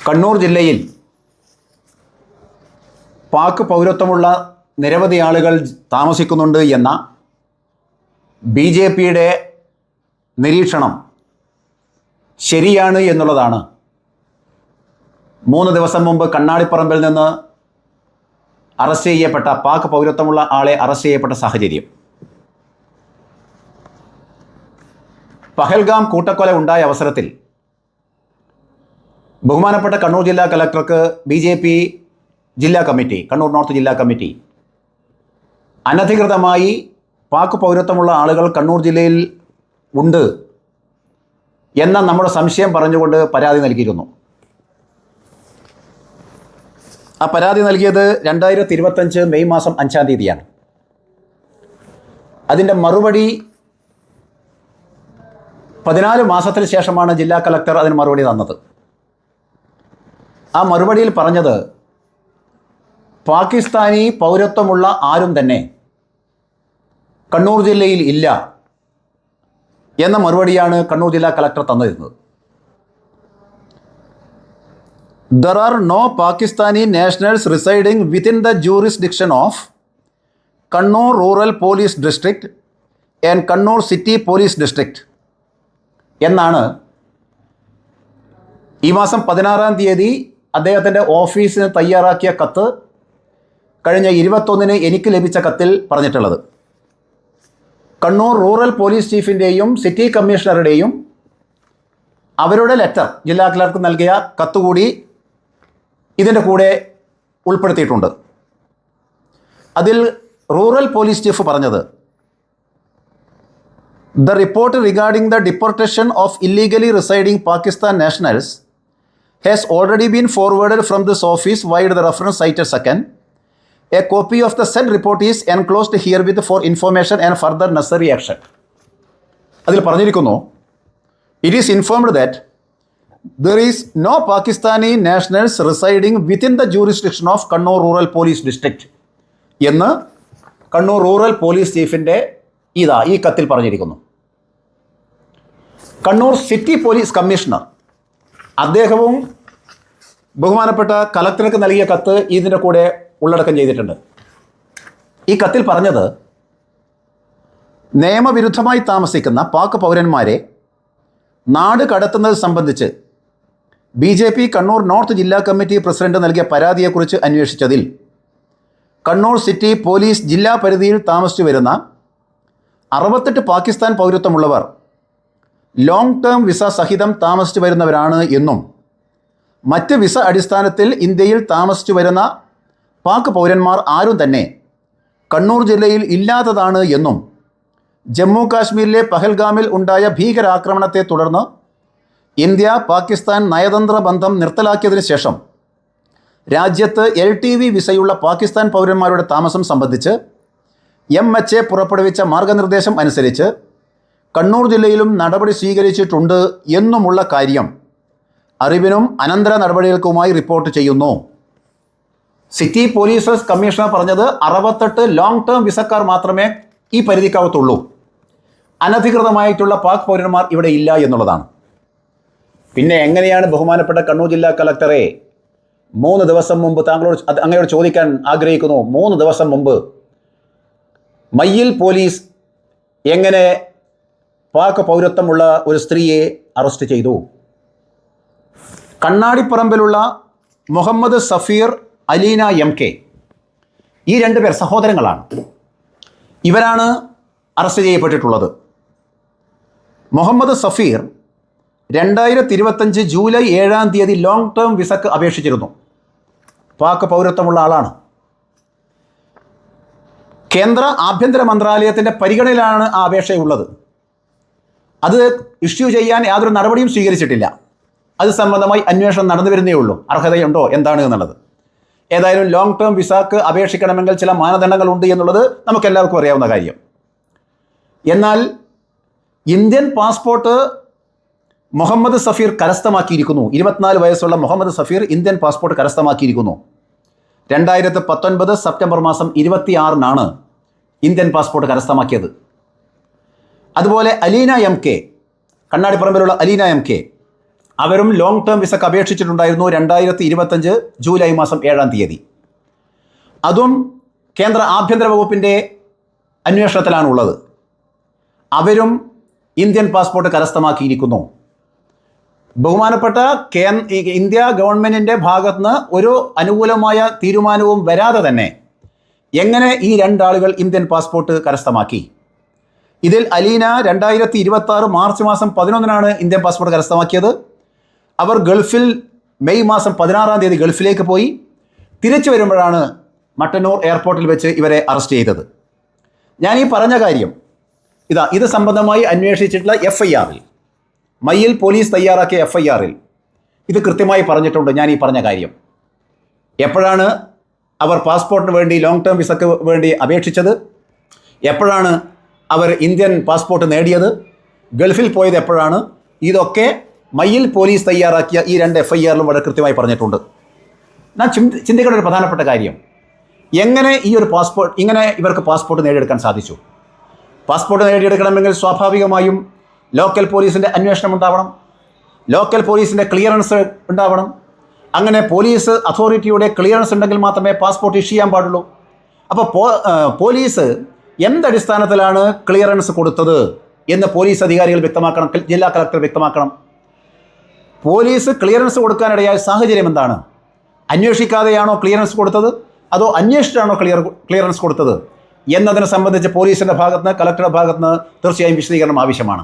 കണ്ണൂർ ജില്ലയിൽ പാക് പൗരത്വമുള്ള നിരവധി ആളുകൾ താമസിക്കുന്നുണ്ട് എന്ന BJPയുടെ നിരീക്ഷണം ശരിയാണ് എന്നുള്ളതാണ് 3 ദിവസം മുമ്പ് കണ്ണാടിപ്പറമ്പിൽ നിന്ന് അറസ്റ്റ് ചെയ്യപ്പെട്ട പാക് പൗരത്വമുള്ള ആളെ അറസ്റ്റ് ചെയ്യപ്പെട്ട സാഹചര്യം. പഹൽഗാം കൂട്ടക്കൊല ഉണ്ടായ അവസരത്തിൽ ബഹുമാനപ്പെട്ട കണ്ണൂർ ജില്ലാ കലക്ടർക്ക് BJP ജില്ലാ കമ്മിറ്റി, കണ്ണൂർ നോർത്ത് ജില്ലാ കമ്മിറ്റി അനധികൃതമായി പാക് പൗരത്വമുള്ള ആളുകൾ കണ്ണൂർ ജില്ലയിൽ ഉണ്ട് എന്ന നമ്മുടെ സംശയം പറഞ്ഞുകൊണ്ട് പരാതി നൽകിയിരുന്നു. ആ പരാതി നൽകിയത് 2025 മെയ് മാസം 5-ാം തീയതിയാണ്. അതിൻ്റെ മറുപടി 14 മാസത്തിന് ശേഷമാണ് ജില്ലാ കലക്ടർ അതിന് മറുപടി തന്നത്. ആ മറുപടിയിൽ പറഞ്ഞത് പാകിസ്ഥാനി പൗരത്വമുള്ള ആരും തന്നെ കണ്ണൂർ ജില്ലയിൽ ഇല്ല എന്ന മറുപടിയാണ് കണ്ണൂർ ജില്ലാ collector തന്നിരുന്നത്. There are no Pakistani nationals residing within the jurisdiction of Kannur Rural Police District and Kannur City Police District എന്നാണ് ഈ മാസം 16-ാം തീയതി അദ്ദേഹത്തിൻ്റെ ഓഫീസിന് തയ്യാറാക്കിയ കത്ത് കഴിഞ്ഞ 21-ന് എനിക്ക് ലഭിച്ച കത്തിൽ പറഞ്ഞിട്ടുള്ളത്. കണ്ണൂർ റൂറൽ പോലീസ് ചീഫിൻ്റെയും സിറ്റി കമ്മീഷണറുടെയും അവരുടെ ലെറ്റർ ജില്ലാ ക്ലർക്ക് നൽകിയ കത്തുകൂടി ഇതിൻ്റെ കൂടെ ഉൾപ്പെടുത്തിയിട്ടുണ്ട്. അതിൽ റൂറൽ പോലീസ് ചീഫ് പറഞ്ഞത്, The report regarding the deportation of illegally residing Pakistan nationals has already been forwarded from this office via the reference cited second. A copy of the said report is enclosed herewith for information and further necessary action. അതിൽ പറഞ്ഞിരിക്കുന്നു, It is informed that there is no Pakistani nationals residing within the jurisdiction of Kannur Rural Police District എന്ന് Kannur rural police ചീഫിൻ്റെ ഈ കത്തിൽ പറഞ്ഞിരിക്കുന്നു. Kannur city police commissioner അദ്ദേഹവും ബഹുമാനപ്പെട്ട കലക്ടർക്ക് നൽകിയ കത്ത് ഇതിൻ്റെ കൂടെ ഉള്ളടക്കം ചെയ്തിട്ടുണ്ട്. ഈ കത്തിൽ പറഞ്ഞത്, നിയമവിരുദ്ധമായി താമസിക്കുന്ന പാക് പൗരന്മാരെ നാട് കടത്തുന്നത് സംബന്ധിച്ച് BJP കണ്ണൂർ നോർത്ത് ജില്ലാ കമ്മിറ്റി പ്രസിഡന്റ് നൽകിയ പരാതിയെക്കുറിച്ച് അന്വേഷിച്ചതിൽ കണ്ണൂർ സിറ്റി പോലീസ് ജില്ലാ പരിധിയിൽ താമസിച്ചു വരുന്ന 68 പാകിസ്ഥാൻ പൗരത്വമുള്ളവർ ലോങ് ടേം വിസ സഹിതം താമസിച്ചു വരുന്നവരാണ് എന്നും മറ്റ് വിസ അടിസ്ഥാനത്തിൽ ഇന്ത്യയിൽ താമസിച്ചു വരുന്ന പാക് പൗരന്മാർ ആരും തന്നെ കണ്ണൂർ ജില്ലയിൽ ഇല്ലാത്തതാണ് എന്നും ജമ്മു കാശ്മീരിലെ പഹൽഗാമിൽ ഉണ്ടായ ഭീകരാക്രമണത്തെ തുടർന്ന് ഇന്ത്യ പാകിസ്ഥാൻ നയതന്ത്ര ബന്ധം നിർത്തലാക്കിയതിനു ശേഷം രാജ്യത്ത് LTV വിസയുള്ള പാകിസ്ഥാൻ പൗരന്മാരുടെ താമസം സംബന്ധിച്ച് MHA പുറപ്പെടുവിച്ച മാർഗനിർദ്ദേശം അനുസരിച്ച് കണ്ണൂർ ജില്ലയിലും നടപടി സ്വീകരിച്ചിട്ടുണ്ട് എന്നുമുള്ള കാര്യം അറിവിനും അനന്തര നടപടികൾക്കുമായി റിപ്പോർട്ട് ചെയ്യുന്നു. സിറ്റി പോലീസ് കമ്മീഷണർ പറഞ്ഞത് 68 ലോങ് ടേം വിസക്കാർ മാത്രമേ ഈ പരിധിക്കകത്തുള്ളൂ, അനധികൃതമായിട്ടുള്ള പാക് പൗരന്മാർ ഇവിടെ ഇല്ല എന്നുള്ളതാണ്. പിന്നെ എങ്ങനെയാണ് ബഹുമാനപ്പെട്ട കണ്ണൂർ ജില്ലാ കലക്ടറെ 3 ദിവസം മുമ്പ് താങ്കളോട് അങ്ങയോട് ചോദിക്കാൻ ആഗ്രഹിക്കുന്നു, 3 ദിവസം മുമ്പ് മയ്യിൽ പോലീസ് എങ്ങനെ പാക് പൗരത്വമുള്ള ഒരു സ്ത്രീയെ അറസ്റ്റ് ചെയ്തു? കണ്ണാടിപ്പറമ്പിലുള്ള മുഹമ്മദ് സഫീർ, അലീന MK ഈ 2 പേർ സഹോദരങ്ങളാണ്. ഇവരാണ് അറസ്റ്റ് ചെയ്യപ്പെട്ടിട്ടുള്ളത്. മുഹമ്മദ് സഫീർ 2025 ജൂലൈ 7-ാം തീയതി ലോങ് ടേം വിസക്ക് അപേക്ഷിച്ചിരുന്നു. പാക് പൗരത്വമുള്ള ആളാണ്. കേന്ദ്ര ആഭ്യന്തര മന്ത്രാലയത്തിൻ്റെ പരിഗണനയിലാണ് ആ അപേക്ഷയുള്ളത്. അത് ഇഷ്യൂ ചെയ്യാൻ യാതൊരു നടപടിയും സ്വീകരിച്ചിട്ടില്ല. അത് സംബന്ധമായി അന്വേഷണം നടന്നു വരുന്നേ ഉള്ളൂ, അർഹതയുണ്ടോ എന്താണ് എന്നുള്ളത്. ഏതായാലും ലോങ് ടേം വിസക്ക് അപേക്ഷിക്കണമെങ്കിൽ ചില മാനദണ്ഡങ്ങളുണ്ട് എന്നുള്ളത് നമുക്കെല്ലാവർക്കും അറിയാവുന്ന കാര്യം. എന്നാൽ ഇന്ത്യൻ പാസ്പോർട്ട് മുഹമ്മദ് സഫീർ കരസ്ഥമാക്കിയിരിക്കുന്നു. 24 വയസ്സുള്ള മുഹമ്മദ് സഫീർ ഇന്ത്യൻ പാസ്പോർട്ട് കരസ്ഥമാക്കിയിരിക്കുന്നു. 2019 സെപ്റ്റംബർ മാസം 26-നാണ് ഇന്ത്യൻ പാസ്പോർട്ട് കരസ്ഥമാക്കിയത്. അതുപോലെ അലീന MK, കണ്ണാടിപ്പറമ്പിലുള്ള അലീന MK അവരും ലോങ് ടേം വിസക്ക് അപേക്ഷിച്ചിട്ടുണ്ടായിരുന്നു 2025 ജൂലൈ മാസം 7-ാം തീയതി. അതും കേന്ദ്ര ആഭ്യന്തര വകുപ്പിൻ്റെ അന്വേഷണത്തിലാണുള്ളത്. അവരും ഇന്ത്യൻ പാസ്പോർട്ട് കരസ്ഥമാക്കിയിരിക്കുന്നു. ബഹുമാനപ്പെട്ട ഇന്ത്യ ഗവൺമെൻറ്റിൻ്റെ ഭാഗത്തുനിന്ന് ഒരു അനുകൂലമായ തീരുമാനവും വരാതെ തന്നെ എങ്ങനെ ഈ രണ്ടാളുകൾ ഇന്ത്യൻ പാസ്പോർട്ട് കരസ്ഥമാക്കി? ഇതിൽ അലീന 2026 മാർച്ച് മാസം 11-നാണ് ഇന്ത്യൻ പാസ്പോർട്ട് കരസ്ഥമാക്കിയത്. അവർ ഗൾഫിൽ മെയ് മാസം 16-ാം തീയതി ഗൾഫിലേക്ക് പോയി. തിരിച്ചു വരുമ്പോഴാണ് മട്ടന്നൂർ എയർപോർട്ടിൽ വെച്ച് ഇവരെ അറസ്റ്റ് ചെയ്തത്. ഞാൻ ഈ പറഞ്ഞ കാര്യം ഇത് സംബന്ധമായി അന്വേഷിച്ചിട്ടുള്ള FIR-ൽ, മയ്യിൽ പോലീസ് തയ്യാറാക്കിയ FIR-ൽ ഇത് കൃത്യമായി പറഞ്ഞിട്ടുണ്ട്. ഞാൻ ഈ പറഞ്ഞ കാര്യം എപ്പോഴാണ് അവർ പാസ്പോർട്ടിന് വേണ്ടി ലോങ് ടേം വിസക്ക് വേണ്ടി അപേക്ഷിച്ചത്, എപ്പോഴാണ് അവർ ഇന്ത്യൻ പാസ്പോർട്ട് നേടിയത്, ഗൾഫിൽ പോയത് എപ്പോഴാണ്, ഇതൊക്കെ മയ്യിൽ പോലീസ് തയ്യാറാക്കിയ ഈ 2 FIR-ലും വളരെ കൃത്യമായി പറഞ്ഞിട്ടുണ്ട്. ഞാൻ ചിന്തിക്കേണ്ട ഒരു പ്രധാനപ്പെട്ട കാര്യം, എങ്ങനെ ഈ ഒരു ഇങ്ങനെ ഇവർക്ക് പാസ്പോർട്ട് നേടിയെടുക്കാൻ സാധിച്ചു? പാസ്പോർട്ട് നേടിയെടുക്കണമെങ്കിൽ സ്വാഭാവികമായും ലോക്കൽ പോലീസിൻ്റെ അന്വേഷണം ഉണ്ടാവണം, ലോക്കൽ പോലീസിൻ്റെ ക്ലിയറൻസ് ഉണ്ടാവണം. അങ്ങനെ പോലീസ് അതോറിറ്റിയുടെ ക്ലിയറൻസ് ഉണ്ടെങ്കിൽ മാത്രമേ പാസ്പോർട്ട് ഇഷ്യൂ ചെയ്യാൻ പാടുള്ളൂ. അപ്പോൾ പോലീസ് എന്തടിസ്ഥാനത്തിലാണ് ക്ലിയറൻസ് കൊടുത്തത് എന്ന് പോലീസ് അധികാരികൾ വ്യക്തമാക്കണം, ജില്ലാ കളക്ടർ വ്യക്തമാക്കണം. പോലീസ് ക്ലിയറൻസ് കൊടുക്കാനിടയായ സാഹചര്യം എന്താണ്? അന്വേഷിക്കാതെയാണോ ക്ലിയറൻസ് കൊടുത്തത്, അതോ അന്വേഷിച്ചാണോ ക്ലിയറൻസ് കൊടുത്തത് എന്നതിനെ സംബന്ധിച്ച് പോലീസിൻ്റെ ഭാഗത്തുനിന്ന്, കളക്ടറുടെ ഭാഗത്തുനിന്ന് തീർച്ചയായും വിശദീകരണം ആവശ്യമാണ്.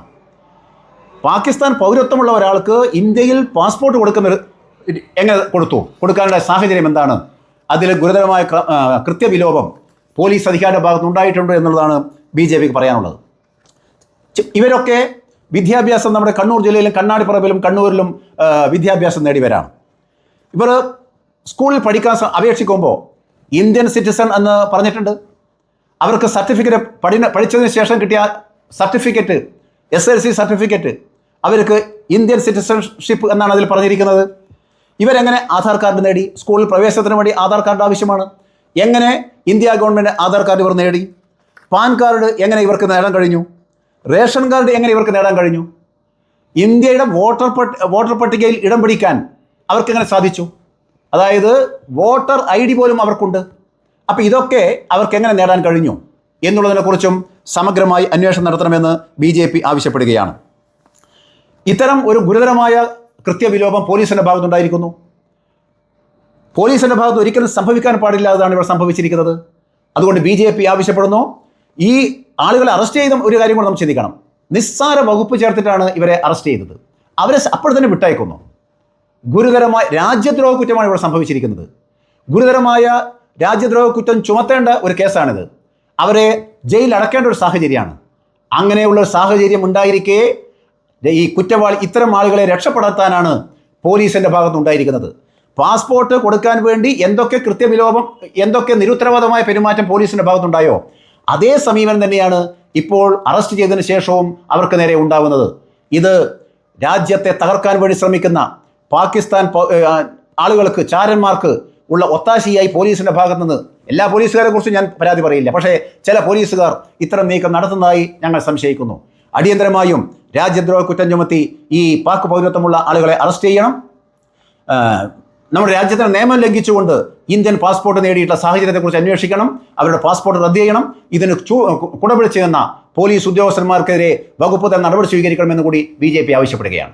പാകിസ്ഥാൻ പൗരത്വമുള്ള ഒരാൾക്ക് ഇന്ത്യയിൽ പാസ്പോർട്ട് എങ്ങനെ കൊടുക്കാനുള്ള സാഹചര്യം എന്താണ്? അതിൽ ഗുരുതരമായ കൃത്യവിലോപം പോലീസ് അധികാരിയുടെ ഭാഗത്ത് ഉണ്ടായിട്ടുണ്ട് എന്നുള്ളതാണ് BJPക്ക് പറയാനുള്ളത്. ഇവരൊക്കെ വിദ്യാഭ്യാസം നമ്മുടെ കണ്ണൂർ ജില്ലയിലും കണ്ണാടിപ്പറമ്പിലും കണ്ണൂരിലും വിദ്യാഭ്യാസം നേടിയവരാണ്. ഇവർ സ്കൂളിൽ പഠിക്കാൻ അപേക്ഷിക്കുമ്പോൾ ഇന്ത്യൻ സിറ്റിസൺ എന്ന് പറഞ്ഞിട്ടുണ്ട്. അവർക്ക് സർട്ടിഫിക്കറ്റ് പഠിച്ചതിന് ശേഷം കിട്ടിയ സർട്ടിഫിക്കറ്റ്, SLC സർട്ടിഫിക്കറ്റ്, അവർക്ക് ഇന്ത്യൻ സിറ്റിസൺഷിപ്പ് എന്നാണ് അതിൽ പറഞ്ഞിരിക്കുന്നത്. ഇവരെങ്ങനെ ആധാർ കാർഡ് നേടി? സ്കൂളിൽ പ്രവേശനത്തിന് വേണ്ടി ആധാർ കാർഡ് ആവശ്യമാണ്. എങ്ങനെ ഇന്ത്യ ഗവൺമെൻറ് ആധാർ കാർഡ് ഇവർ നേടി? പാൻ കാർഡ് എങ്ങനെ ഇവർക്ക് നേടാൻ കഴിഞ്ഞു? റേഷൻ കാർഡ് എങ്ങനെ ഇവർക്ക് നേടാൻ കഴിഞ്ഞു? ഇന്ത്യയുടെ വോട്ടർ പട്ടികയിൽ ഇടം പിടിക്കാൻ അവർക്കെങ്ങനെ സാധിച്ചു? അതായത് വോട്ടർ ID പോലും അവർക്കുണ്ട്. അപ്പോൾ ഇതൊക്കെ അവർക്ക് എങ്ങനെ നേടാൻ കഴിഞ്ഞു എന്നുള്ളതിനെക്കുറിച്ചും സമഗ്രമായി അന്വേഷണം നടത്തണമെന്ന് BJP ആവശ്യപ്പെടുകയാണ്. ഇത്തരം ഒരു ഗുരുതരമായ കൃത്യവിലോപം പോലീസിൻ്റെ ഭാഗത്തുണ്ടായിരിക്കുന്നു. പോലീസിൻ്റെ ഭാഗത്ത് ഒരിക്കലും സംഭവിക്കാൻ പാടില്ലാതാണ് ഇവിടെ സംഭവിച്ചിരിക്കുന്നത്. അതുകൊണ്ട് BJP ആവശ്യപ്പെടുന്നു, ഈ ആളുകളെ അറസ്റ്റ് ചെയ്ത ഒരു കാര്യം കൂടെ നമ്മൾ ചിന്തിക്കണം. നിസ്സാര വകുപ്പ് ചേർത്തിട്ടാണ് ഇവരെ അറസ്റ്റ് ചെയ്തത്. അവരെ അപ്പോൾ തന്നെ വിട്ടയക്കുന്നു. ഗുരുതരമായ രാജ്യദ്രോഹ കുറ്റമാണ് ഇവിടെ സംഭവിച്ചിരിക്കുന്നത്. ഗുരുതരമായ രാജ്യദ്രോഹ കുറ്റം ചുമത്തേണ്ട ഒരു കേസാണിത്. അവരെ ജയിലിൽ അടക്കേണ്ട ഒരു സാഹചര്യമാണ്. അങ്ങനെയുള്ള സാഹചര്യം ഉണ്ടായിരിക്കെ ഈ കുറ്റവാളി ഇത്തരം ആളുകളെ രക്ഷപ്പെടുത്താനാണ് പോലീസിൻ്റെ ഭാഗത്തുനിന്നുണ്ടായിരിക്കുന്നത്. പാസ്പോർട്ട് കൊടുക്കാൻ വേണ്ടി എന്തൊക്കെ കൃത്യവിലോപം, എന്തൊക്കെ നിരുത്തരവാദമായ പെരുമാറ്റം പോലീസിൻ്റെ ഭാഗത്തുണ്ടായോ അതേ സമീപനം തന്നെയാണ് ഇപ്പോൾ അറസ്റ്റ് ചെയ്തതിന് ശേഷവും അവർക്ക് നേരെ ഉണ്ടാകുന്നത്. ഇത് രാജ്യത്തെ തകർക്കാൻ വേണ്ടി ശ്രമിക്കുന്ന പാകിസ്ഥാൻ ആളുകൾക്ക്, ചാരന്മാർക്ക് ഉള്ള ഒത്താശയായി പോലീസിൻ്റെ ഭാഗത്തു നിന്ന്, എല്ലാ പോലീസുകാരെ കുറിച്ച് ഞാൻ പരാതി പറയില്ല, പക്ഷേ ചില പോലീസുകാർ ഇത്തരം നീക്കം നടത്തുന്നതായി ഞങ്ങൾ സംശയിക്കുന്നു. അടിയന്തരമായും രാജ്യദ്രോഹ കുറ്റം ചുമത്തി ഈ പാക് പൗരത്വമുള്ള ആളുകളെ അറസ്റ്റ് ചെയ്യണം. നമ്മുടെ രാജ്യത്തിന് നിയമം ലംഘിച്ചുകൊണ്ട് ഇന്ത്യൻ പാസ്പോർട്ട് നേടിയിട്ടുള്ള സാഹചര്യത്തെക്കുറിച്ച് അന്വേഷിക്കണം. അവരുടെ പാസ്പോർട്ട് റദ്ദ് ചെയ്യണം. ഇതിന് കുടപിടിച്ച് നിന്ന പോലീസ് ഉദ്യോഗസ്ഥന്മാർക്കെതിരെ വകുപ്പ് തല നടപടി സ്വീകരിക്കണമെന്ന് കൂടി BJP ആവശ്യപ്പെടുകയാണ്.